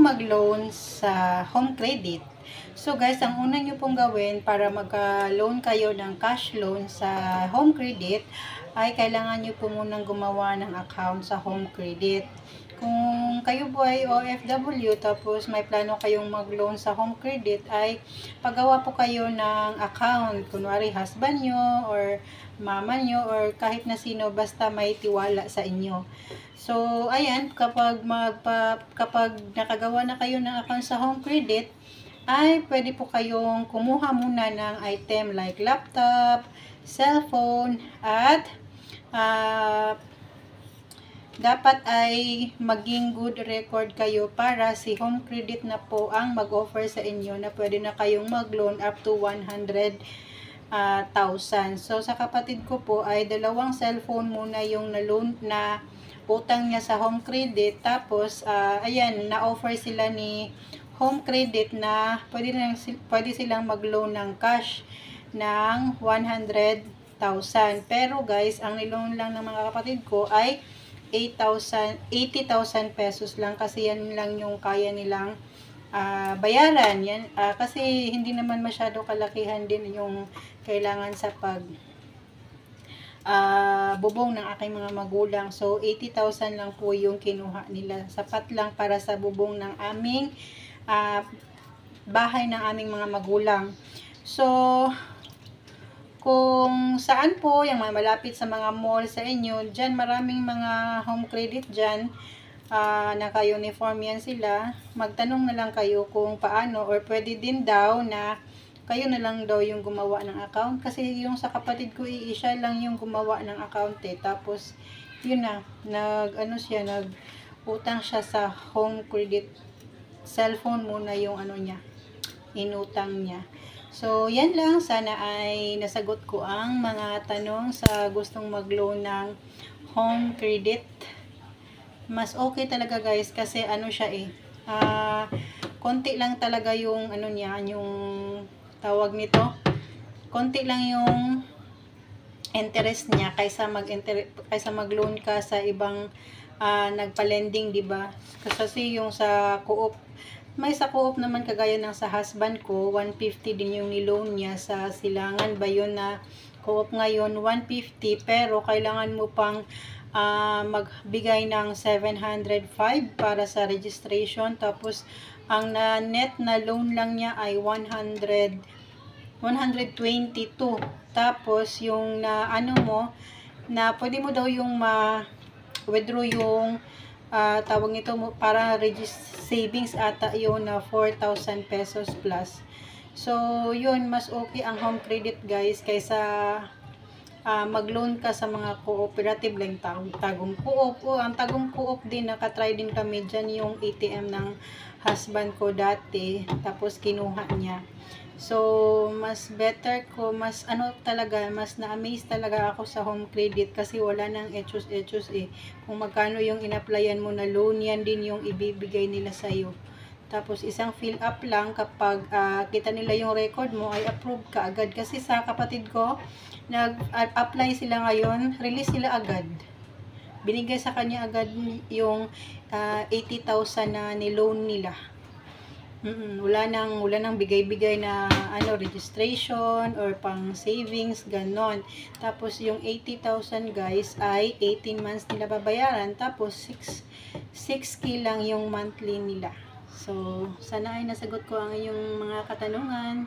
mag-loan sa home credit. So guys, ang una nyo pong gawin para magka-loan kayo ng cash loan sa home credit ay kailangan nyo po munang gumawa ng account sa home credit. Kung kayo po ay OFW tapos may plano kayong mag-loan sa home credit ay paggawa po kayo ng account. Kunwari husband nyo or mama nyo or kahit na sino basta may tiwala sa inyo. So ayan, kapag nakagawa na kayo ng account sa home credit ay pwede po kayong kumuha muna ng item like laptop, cellphone at dapat ay maging good record kayo para si home credit na po ang mag-offer sa inyo na pwede na kayong mag-loan up to 100,000. So sa kapatid ko po ay dalawang cellphone muna yung na-loan na utang niya sa home credit. Tapos ayan, na-offer sila ni home credit na pwede silang mag-loan ng cash ng 100,000. Pero guys, ang niloan lang ng mga kapatid ko ay 80,000 pesos lang kasi yan lang yung kaya nilang bayaran. Yan, kasi hindi naman masyado kalakihan din yung kailangan sa bubong ng aking mga magulang. So 80,000 lang po yung kinuha nila. Sapat lang para sa bubong ng aming bahay ng aming mga magulang. So kung saan po yung malapit sa mga mall sa inyo, dyan maraming mga home credit dyan, naka-uniform yan sila. Magtanong na lang kayo kung paano or pwede din daw na kayo na lang daw yung gumawa ng account. Kasi yung sa kapatid ko, siya lang yung gumawa ng account eh. Tapos, yun na, nag-utang siya sa home credit. Cellphone muna yung inutang niya. So, yan lang. Sana ay nasagot ko ang mga tanong sa gustong mag-loan ng home credit. Mas okay talaga guys kasi siya konti lang talaga yung yung tawag nito. Konti lang yung interest niya kaysa mag-loan ka sa ibang nagpa-lending, di ba? Kasi yung sa Co-op, may sa Co-op naman kagaya ng sa husband ko, 150 din yung niloan niya sa Silangan ba yun na Co-op ngayon, 150 pero kailangan mo pang magbigay ng 705 para sa registration. Tapos ang net na loan lang niya ay 122. Tapos yung na pwede mo daw yung withdraw yung tawag nito para savings ata yun na 4,000 pesos plus. So yun, mas okay ang home credit guys kaysa mag-loan ka sa mga cooperative like Tagum Co-op. Ang Tagum Co-op din, nakatry din kami dyan yung ATM ng husband ko dati, tapos kinuha niya. So mas better ko, mas mas na-amaze talaga ako sa home credit kasi wala nang etos kung magkano yung in-applyan mo na loan, yan din yung ibibigay nila sa'yo. Tapos isang fill up lang, kapag kita nila yung record mo ay approve ka agad. Kasi sa kapatid ko, nag-apply sila ngayon, release sila agad. Binigay sa kanya agad yung 80,000 na ni-loan nila. Wala nang bigay-bigay na registration or pang savings, ganon. Tapos yung 80,000 guys ay 18 months nila babayaran, tapos 6K lang yung monthly nila. So sana ay nasagot ko ang inyong mga katanungan.